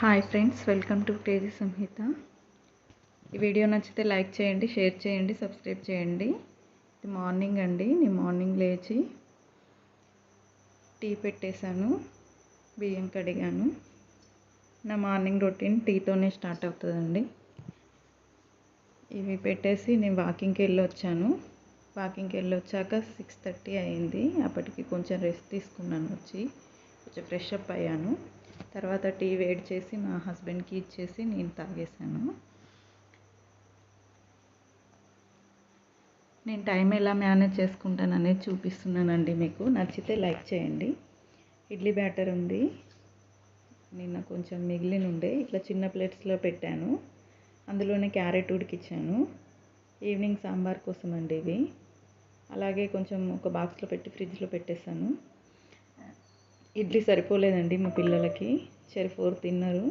Hi friends, welcome to Teja Samhitha. ఈ video నచ్చితే like చేయండి, షేర్ చేయండి, సబ్స్క్రైబ్ చేయండి. ఇది మార్నింగ్ అండి. నేను మార్నింగ్ లేచి టీ పెట్టేశాను, బియ్యం కడిగాను. నా మార్నింగ్ రొటీన్ టీతోనే స్టార్ట్ అవుతుందండి. ఇవి పెట్టేసి నేను వాకింగ్కి వెళ్ళొచ్చాను. వాకింగ్కి వెళ్ళొచ్చాక 6:30 అయింది. అప్పటికి కొంచెం రెస్ట్ తీసుకున్నాను, వచ్చి కొంచెం ఫ్రెష్ అప్ అయ్యాను. తర్వాత టీ వేడి చేసి మా హస్బెండ్కి ఇచ్చేసి నేను తాగేశాను. నేను టైం ఎలా మేనేజ్ చేసుకుంటాను అనేది చూపిస్తున్నానండి మీకు. నచ్చితే లైక్ చేయండి. ఇడ్లీ బ్యాటర్ ఉంది, నిన్న కొంచెం మిగిలిన ఉండే ఇట్లా చిన్న ప్లేట్స్లో పెట్టాను. అందులోనే క్యారెట్ ఉడికిచ్చాను. ఈవినింగ్ సాంబార్ కోసం అండి ఇవి. అలాగే కొంచెం ఒక బాక్స్లో పెట్టి ఫ్రిడ్జ్లో పెట్టేశాను. ఇడ్లీ సరిపోలేదండి మా పిల్లలకి, 4 తిన్నారు.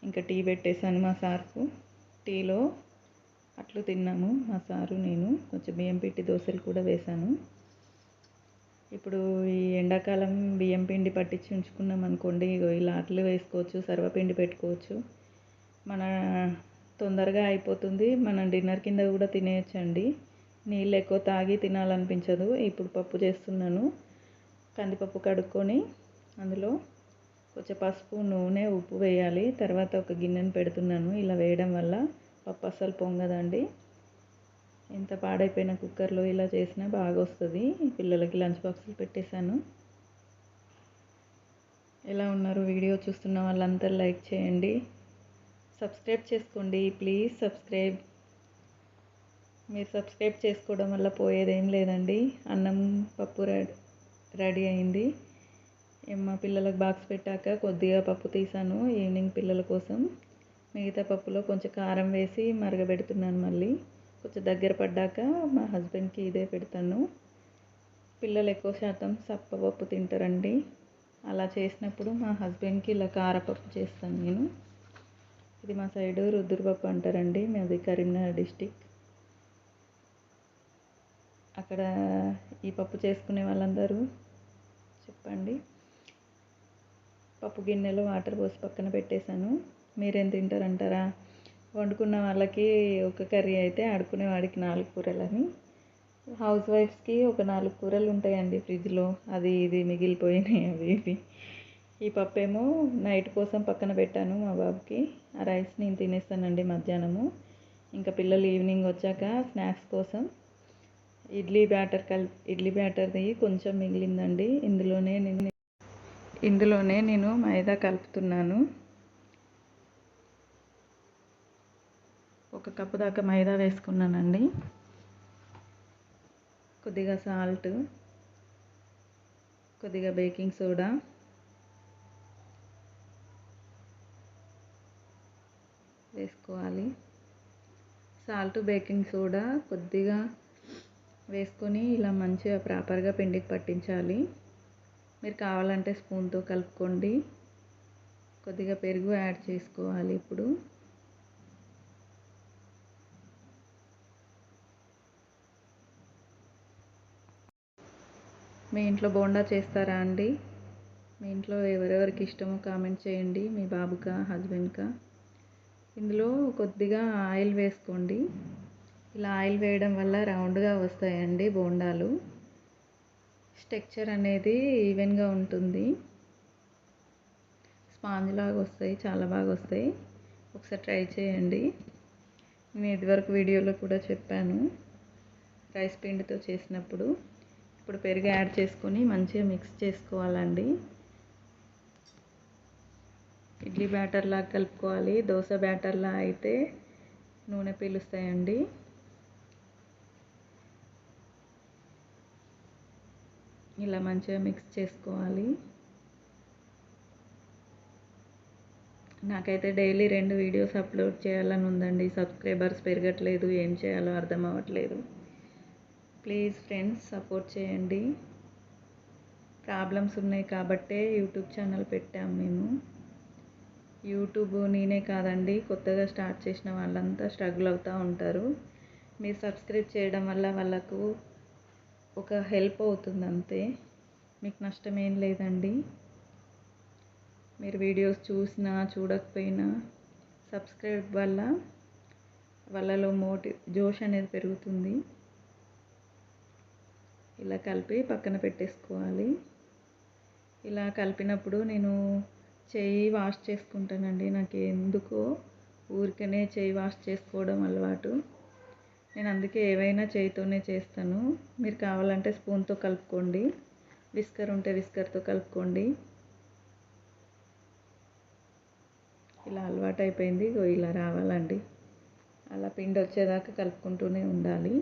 ఇంకా టీ పెట్టేశాను మా సార్కు. టీలో అట్లు తిన్నాము మా సారు నేను. కొంచెం బియ్యం పిండి దోశలు కూడా వేశాను. ఇప్పుడు ఈ ఎండాకాలం బియ్యం పిండి పట్టించి ఉంచుకున్నాం అనుకోండి, ఇలా అట్లు వేసుకోవచ్చు, సర్వపిండి పెట్టుకోవచ్చు. మన తొందరగా అయిపోతుంది. మనం డిన్నర్ కింద కూడా తినేయచ్చండి. నీళ్ళు ఎక్కువ తాగి తినాలనిపించదు. ఇప్పుడు పప్పు చేస్తున్నాను. కందిపప్పు కడుక్కొని అందులో కొంచెం పసుపు, నూనె, ఉప్పు వేయాలి. తర్వాత ఒక గిన్నెను పెడుతున్నాను. ఇలా వేయడం వల్ల పప్పు అస్సలు పొంగదండి. ఎంత పాడైపోయిన కుక్కర్లో ఇలా చేసినా బాగా వస్తుంది. పిల్లలకి లంచ్ బాక్సులు పెట్టేశాను. ఎలా ఉన్నారు? వీడియో చూస్తున్న వాళ్ళంతా లైక్ చేయండి, సబ్స్క్రైబ్ చేసుకోండి. Please subscribe. మీరు సబ్స్క్రైబ్ చేసుకోవడం వల్ల పోయేదేం లేదండి. అన్నం పప్పు రెడీ అయింది. మా పిల్లలకు బాక్స్ పెట్టాక కొద్దిగా పప్పు తీసాను ఈవినింగ్ పిల్లల కోసం. మిగతా పప్పులో కొంచెం కారం వేసి మరగబెడుతున్నాను. మళ్ళీ కొంచెం దగ్గర పడ్డాక మా హస్బెండ్కి ఇదే పెడతాను. పిల్లలు ఎక్కువ శాతం సప్పపప్పు తింటారండి. అలా చేసినప్పుడు మా హస్బెండ్కి ఇలా కారపప్పు చేస్తాను నేను. ఇది మా సైడు రుద్దురుపప్పు అంటారండి. మాది కరీంనగర్ డిస్టిక్. అక్కడ ఈ పప్పు చేసుకునే వాళ్ళందరూ చెప్పండి. పప్పు గిన్నెలో వాటర్ పోసి పక్కన పెట్టేశాను. మీరేం తింటారంటారా? వండుకున్న వాళ్ళకి ఒక కర్రీ అయితే ఆడుకునే వాడికి 4 కూరలని. హౌస్ వైఫ్స్కి ఒక 4 కూరలు ఉంటాయండి ఫ్రిడ్జ్లో. అది ఇది మిగిలిపోయినాయి అవి ఇవి. ఈ పప్పు ఏమో నైట్ కోసం పక్కన పెట్టాను మా బాబుకి. ఆ రైస్ నేను తినేస్తానండి మధ్యాహ్నము. ఇంకా పిల్లలు ఈవినింగ్ వచ్చాక స్నాక్స్ కోసం ఇడ్లీ బ్యాటర్ది కొంచెం మిగిలిందండి. ఇందులోనే నేను మైదా కలుపుతున్నాను. 1 కప్పు దాకా మైదా వేసుకున్నానండి. కొద్దిగా సాల్ట్, కొద్దిగా బేకింగ్ సోడా, వేసుకోవాలి. సాల్ట్, బేకింగ్ సోడా కొద్దిగా వేసుకొని ఇలా మంచిగా ప్రాపర్గా పిండికి పట్టించాలి. మీరు కావాలంటే స్పూన్తో కలుపుకోండి. కొద్దిగా పెరుగు యాడ్ చేసుకోవాలి. ఇప్పుడు మీ ఇంట్లో బోండా చేస్తారా అండి? మీ ఇంట్లో ఎవరెవరికి ఇష్టమో కామెంట్ చేయండి, మీ బాబుకా, హస్బెండ్కా. ఇందులో కొద్దిగా ఆయిల్ వేసుకోండి. ఇలా ఆయిల్ వేయడం వల్ల రౌండ్గా వస్తాయండి బోండాలు. టెక్స్చర్ అనేది ఈవెన్గా ఉంటుంది. స్పాంజ్ లాగా వస్తాయి, చాలా బాగా వస్తాయి. ఒకసారి ట్రై చేయండి. నేను ఇదివరకు వీడియోలో కూడా చెప్పాను రైస్ పిండితో చేసినప్పుడు. ఇప్పుడు పెరుగు యాడ్ చేసుకొని మంచిగా మిక్స్ చేసుకోవాలండి. ఇడ్లీ బ్యాటర్లా కలుపుకోవాలి. దోశ బ్యాటర్లా అయితే నూనె పీలుస్తాయండి. ఇలా మంచిగా మిక్స్ చేసుకోవాలి. నాకైతే డైలీ 2 వీడియోస్ అప్లోడ్ చేయాలని ఉందండి. సబ్స్క్రైబర్స్ పెరగట్లేదు, ఏం చేయాలో అర్థం అవ్వట్లేదు. ప్లీజ్ ఫ్రెండ్స్ సపోర్ట్ చేయండి. ప్రాబ్లమ్స్ ఉన్నాయి కాబట్టే యూట్యూబ్ ఛానల్ పెట్టాము మేము. యూట్యూబ్ నేనే కాదండి, కొత్తగా స్టార్ట్ చేసిన వాళ్ళంతా స్ట్రగుల్ అవుతూ ఉంటారు. మీరు సబ్స్క్రైబ్ చేయడం వల్ల వాళ్ళకు ఒక హెల్ప్ అవుతుంది అంతే. మీకు నష్టం ఏం లేదండి. మీరు వీడియోస్ చూసినా చూడకపోయినా సబ్స్క్రైబ్ వల్ల వాళ్ళలో జోష్ అనేది పెరుగుతుంది. ఇలా కలిపి పక్కన పెట్టేసుకోవాలి. ఇలా కలిపినప్పుడు నేను చెయ్యి వాష్ చేసుకుంటానండి. నాకు ఎందుకో ఊరికనే చెయ్యి వాష్ చేసుకోవడం అలవాటు. నేను అందుకే ఏవైనా చేయితోనే చేస్తాను. మీరు కావాలంటే స్పూన్తో కలుపుకోండి, విస్కర్ ఉంటే విస్కర్తో కలుపుకోండి. ఇలా అలవాటు అయిపోయింది. ఇలా రావాలండి. అలా పిండి వచ్చేదాకా కలుపుకుంటూనే ఉండాలి.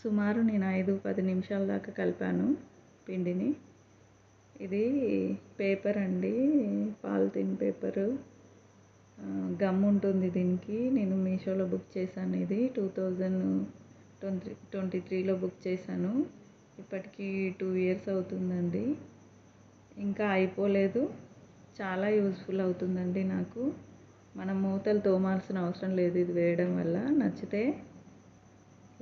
సుమారు నేను 5-10 నిమిషాల దాకా కలిపాను పిండిని. ఇది పేపర్ అండి, పాలిథిన్ పేపరు. గమ్ ఉంటుంది దీనికి. నేను మీషోలో బుక్ చేశాను. ఇది 2023లో బుక్ చేశాను. ఇప్పటికి 2 ఇయర్స్ అవుతుందండి. ఇంకా అయిపోలేదు. చాలా యూజ్ఫుల్ అవుతుందండి నాకు. మనం మూతలు తోమాల్సిన అవసరం లేదు ఇది వేయడం వల్ల. నచ్చితే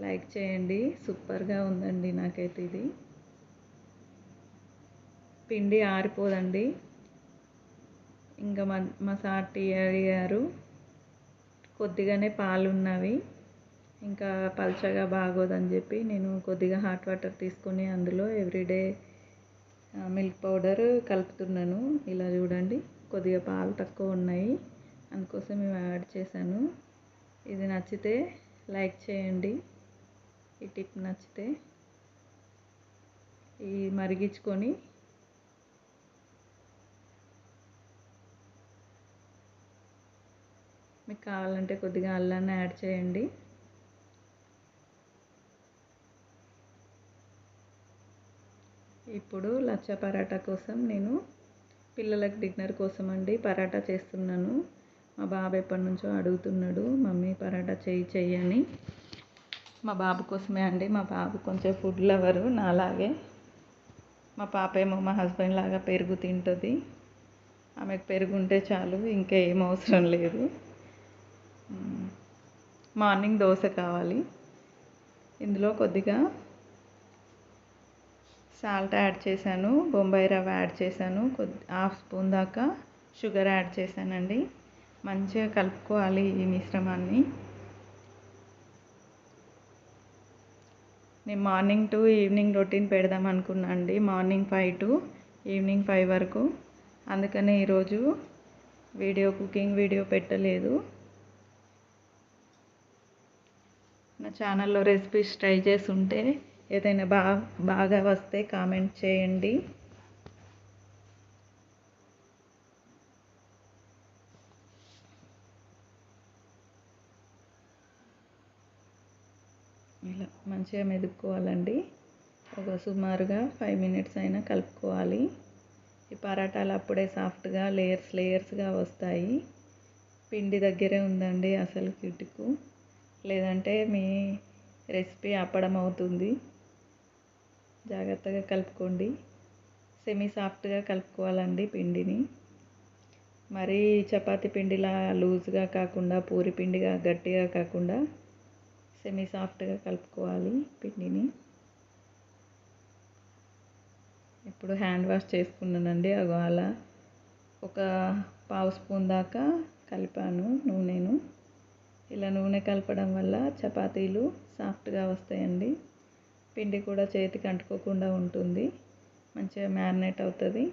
లైక్ చేయండి. సూపర్గా ఉందండి నాకైతే ఇది. పిండి ఆరిపోదండి. ఇంకా మా సార్ టీ అడిగారు. కొద్దిగానే పాలు ఉన్నవి, ఇంకా పల్చగా బాగోదని చెప్పి నేను కొద్దిగా హాట్ వాటర్ తీసుకొని అందులో ఎవ్రీడే మిల్క్ పౌడర్ కలుపుతున్నాను. ఇలా చూడండి, కొద్దిగా పాలు తక్కువ ఉన్నాయి, అందుకోసం ఇవి యాడ్ చేశాను. ఇది నచ్చితే లైక్ చేయండి. ఈ టిప్ నచ్చితే ఈ మరిగించుకొని మీకు కావాలంటే కొద్దిగా అల్లాన్ని యాడ్ చేయండి. ఇప్పుడు లచ్చా పరాటా కోసం నేను పిల్లలకు డిన్నర్ కోసం అండి పరాటా చేస్తున్నాను. మా బాబు ఎప్పటి నుంచో అడుగుతున్నాడు, మమ్మీ పరాటా చెయ్యి అని. మా బాబు కోసమే అండి. మా బాబు కొంచెం ఫుడ్ లవరు నాలాగే. మా పాప ఏమో మా హస్బెండ్ లాగా పెరుగు తింటుంది. ఆమెకు పెరుగు ఉంటే చాలు, ఇంకా ఏం అవసరం లేదు. మార్నింగ్ దోశ కావాలి. ఇందులో కొద్దిగా సాల్ట్ యాడ్ చేశాను, బొంబాయి రవ్వ యాడ్ చేశాను, హాఫ్ స్పూన్ దాకా షుగర్ యాడ్ చేశానండి. మంచిగా కలుపుకోవాలి ఈ మిశ్రమాన్ని. నేను మార్నింగ్ టు ఈవినింగ్ రొటీన్ పెడదాం అనుకున్నా అండి. మార్నింగ్ 5 to ఈవినింగ్ 5 వరకు. అందుకనే ఈరోజు కుకింగ్ వీడియో పెట్టలేదు. నా ఛానల్లో రెసిపీస్ ట్రై చేసి ఉంటే ఏదైనా బాగా వస్తే కామెంట్ చేయండి. ఇలా మంచిగా మెదుపుకోవాలండి. ఒక సుమారుగా 5 minutes అయినా కలుపుకోవాలి. ఈ పరాటాలు అప్పుడే సాఫ్ట్గా లేయర్స్గా వస్తాయి. పిండి దగ్గరే ఉందండి అసలు కిటుకు, లేదంటే మీ రెసిపీ అప్పడం అవుతుంది. జాగ్రత్తగా కలుపుకోండి. సెమీ సాఫ్ట్గా కలుపుకోవాలండి పిండిని. మరీ చపాతీ పిండిలా లూజ్గా కాకుండా, పూరి పిండిగా గట్టిగా కాకుండా సెమీ సాఫ్ట్గా కలుపుకోవాలి పిండిని. ఇప్పుడు హ్యాండ్ వాష్ చేసుకున్నానండి. అలా ఒక పావు స్పూన్ దాకా కలిపాను నూనెను. ఇలా నూనె కలపడం వల్ల చపాతీలు సాఫ్ట్గా వస్తాయండి. పిండి కూడా చేతికి అంటుకోకుండా ఉంటుంది, మంచిగా మ్యారినేట్ అవుతుంది.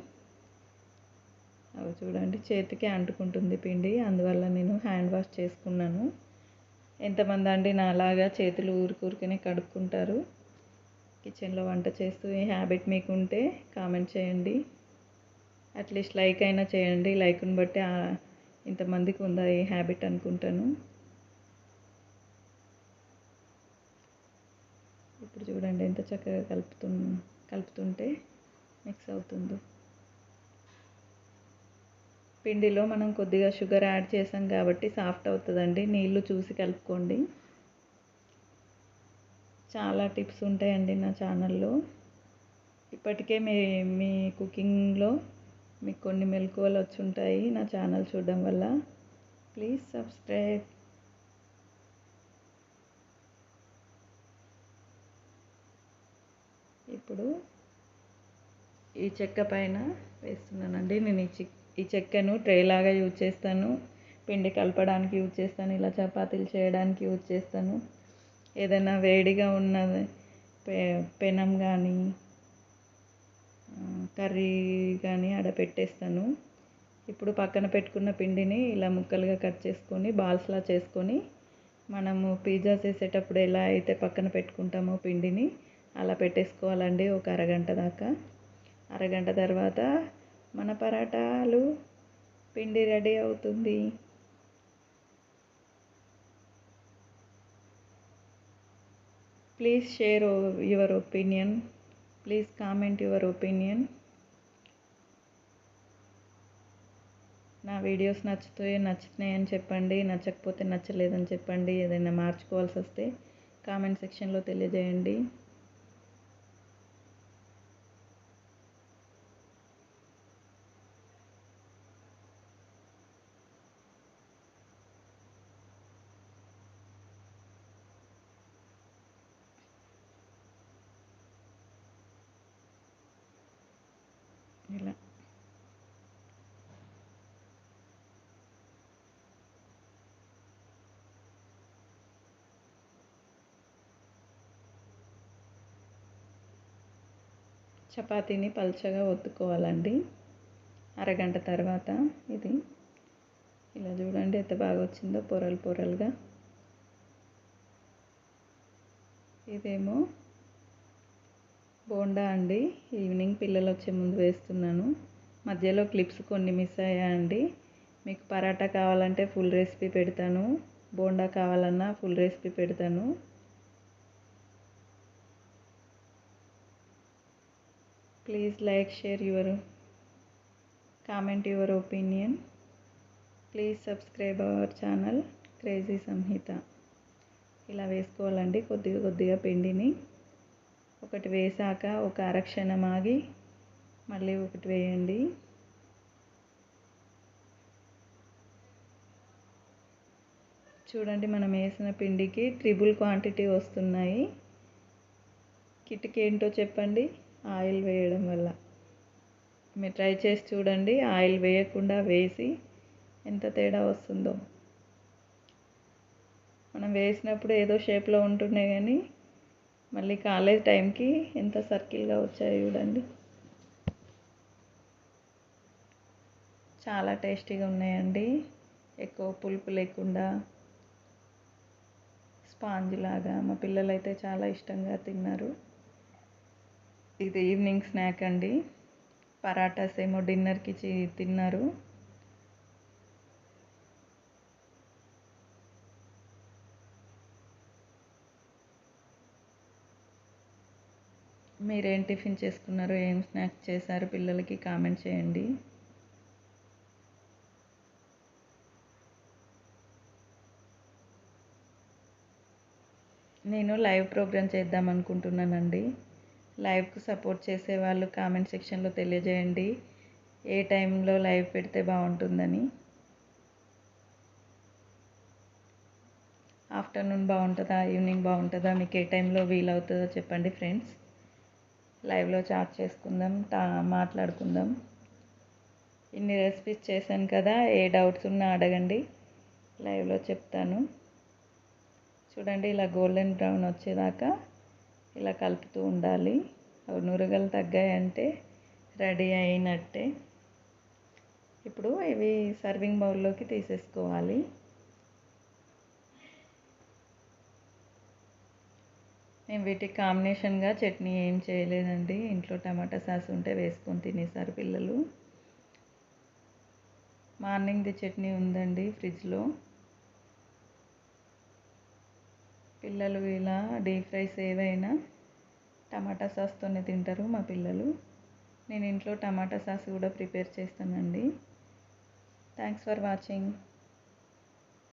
అవి చూడండి, చేతికి అంటుకుంటుంది పిండి, అందువల్ల నేను హ్యాండ్ వాష్ చేసుకున్నాను. ఎంతమంది అండి నాలాగా చేతులు ఊరికనే కడుక్కుంటారు కిచెన్లో వంట చేస్తూ? ఈ హ్యాబిట్ మీకు ఉంటే కామెంట్ చేయండి. అట్లీస్ట్ లైక్ అయినా చేయండి. లైక్ని బట్టి ఇంతమందికి ఉందా ఈ హ్యాబిట్ అనుకుంటాను. ఇప్పుడు చూడండి ఎంత చక్కగా కలుపుతుంటే మిక్స్ అవుతుందో. పిండిలో మనం కొద్దిగా షుగర్ యాడ్ చేసాం కాబట్టి సాఫ్ట్ అవుతుందండి. నీళ్ళు చూసి కలుపుకోండి. చాలా టిప్స్ ఉంటాయండి నా ఛానల్లో. ఇప్పటికే మీ కుకింగ్లో మీకు కొన్ని మెలకువలు వచ్చి ఉంటాయి నా ఛానల్ చూడడం వల్ల. Please subscribe. ఇప్పుడు ఈ చెక్క పైన వేస్తున్నానండి. నేను ఈ ఈ చెక్కను ట్రే లాగా యూజ్ చేస్తాను, పిండి కలపడానికి యూజ్ చేస్తాను, ఇలా చపాతీలు చేయడానికి యూజ్ చేస్తాను. ఏదైనా వేడిగా ఉన్న పెనం కానీ కర్రీ కానీ ఆడ పెట్టేస్తాను. ఇప్పుడు పక్కన పెట్టుకున్న పిండిని ఇలా ముక్కలుగా కట్ చేసుకొని బాల్స్లా చేసుకొని మనము పిజ్జా చేసేటప్పుడు ఎలా అయితే పక్కన పెట్టుకుంటామో పిండిని అలా పెట్టేసుకోవాలండి ఒక అరగంట దాకా. అరగంట తర్వాత మన పరాటాలు పిండి రెడీ అవుతుంది. Please share your opinion. Please comment your opinion. నా వీడియోస్ నచ్చుతున్నాయని చెప్పండి, నచ్చకపోతే నచ్చలేదని చెప్పండి. ఏదైనా మార్చుకోవాల్సి వస్తే కామెంట్ సెక్షన్లో తెలియజేయండి. ఇలా చపాతీని పల్చగా ఒత్తుకోవాలండి. అరగంట తర్వాత ఇది ఇలా చూడండి ఎంత బాగా వచ్చిందో పొరలు పొరలుగా. ఇదేమో బోండా అండి. ఈవినింగ్ పిల్లలు వచ్చే ముందు వేస్తున్నాను. మధ్యలో క్లిప్స్ కొన్ని మిస్ అయ్యాయండి. మీకు పరాటా కావాలంటే ఫుల్ రెసిపీ పెడతాను, బోండా కావాలన్నా ఫుల్ రెసిపీ పెడతాను. Please like, share your, comment your opinion. Please subscribe our channel crazy Samhitha. ఇలా వేసుకోవాలండి కొద్దిగా కొద్దిగా పిండిని. ఒకటి వేసాక ఒక అరక్షణం ఆగి మళ్ళీ ఒకటి వేయండి. చూడండి మనం వేసిన పిండికి ట్రిపుల్ క్వాంటిటీ వస్తున్నాయి. కిటికీ ఏంటో చెప్పండి, ఆయిల్ వేయడం వల్ల. మీరు ట్రై చేసి చూడండి, ఆయిల్ వేయకుండా వేసి ఎంత తేడా వస్తుందో. మనం వేసినప్పుడు ఏదో షేప్లో ఉంటున్నాయి కానీ మళ్ళీ కాలేజ్ టైంకి ఎంత సర్కిల్గా వచ్చాయో చూడండి. చాలా టేస్టీగా ఉన్నాయండి. ఎక్కువ పులుపు లేకుండా స్పాంజ్ లాగా మా పిల్లలు అయితే చాలా ఇష్టంగా తిన్నారు. ఇది ఈవినింగ్ స్నాక్ అండి. పరాటాస్ ఏమో డిన్నర్కి తిన్నారు. మీరేం టిఫిన్ చేసుకున్నారు, ఏం స్నాక్స్ చేశారు పిల్లలకి కామెంట్ చేయండి. నేను లైవ్ ప్రోగ్రామ్ చేద్దాం అనుకుంటున్నానండి. లైవ్కు సపోర్ట్ చేసే వాళ్ళు కామెంట్ సెక్షన్లో తెలియజేయండి ఏ టైంలో లైవ్ పెడితే బాగుంటుందని. ఆఫ్టర్నూన్ బాగుంటుందా, ఈవినింగ్ బాగుంటుందా, మీకు ఏ టైంలో వీలవుతుందో చెప్పండి ఫ్రెండ్స్. లైవ్లో చాట్ చేసుకుందాం, మాట్లాడుకుందాం. ఇన్ని రెసిపీస్ చేశాను కదా, ఏ డౌట్స్ ఉన్నా అడగండి, లైవ్లో చెప్తాను. చూడండి ఇలా గోల్డెన్ బ్రౌన్ వచ్చేదాకా ఇలా కలుపుతూ ఉండాలి. నురగలు తగ్గాయంటే రెడీ అయినట్టే. ఇప్పుడు ఇవి సర్వింగ్ బౌల్లోకి తీసేసుకోవాలి. నేను వీటికి కాంబినేషన్గా చట్నీ ఏం చేయలేదండి. ఇంట్లో టమాటా సాస్ ఉంటే వేసుకొని తినేసారు పిల్లలు. మార్నింగ్ది చట్నీ ఉందండి ఫ్రిడ్జ్లో. పిల్లలు ఇలా డీప్ ఫ్రైస్ ఏవైనా టమాటా సాస్తోనే తింటారు మా పిల్లలు. నేను ఇంట్లో టమాటా సాస్ కూడా ప్రిపేర్ చేస్తానండి. Thanks for watching.